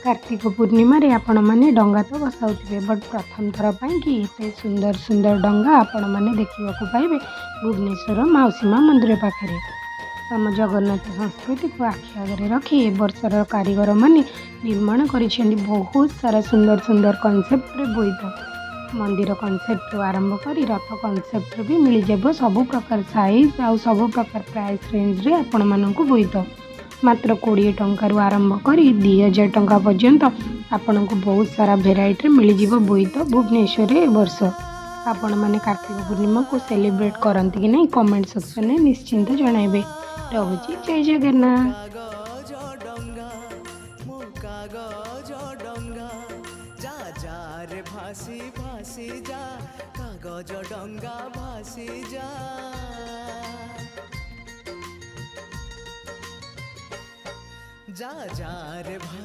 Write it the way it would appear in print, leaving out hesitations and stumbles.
कार्तिक पूर्णिमा रे आपण माने डंगा तो बसाउथिबे बट प्रथम थर ପାଇଁ कि एते सुंदर सुंदर डंगा आपण माने देखिबा को पाइबे भुवनेश्वर मौसीमा मंदिर पाखरे। आम जगन्नाथ संस्कृति को आखि आगे रखी ए वर्षर कारीगर माने निर्माण करिसेंती बहुत सारा सुंदर सुंदर कॉन्सेप्ट रे बोईत मंदिर कॉन्सेप्ट आरंभ करी रथ कॉन्सेप्ट भी मिल जाबो सब प्रकार साइज आ सब प्रकार प्राइस रेंज रे आपण मानकु बोईत मात्र 20 टंकार आरंभ कर 2000 टंका पर्यंत आपण को बहुत सारा भेराइटी मिल जिवो बोईत भुवनेश्वर ए वर्ष। आपण माने कार्तिक पूर्णिमा को सेलिब्रेट करंती कि नहीं कमेंट सेक्शन में निश्चिंत जणाइबे। रहुची जय जगन्नाथ। भासी भासी जा कागज डंगा भासी जा जा जा रे भासी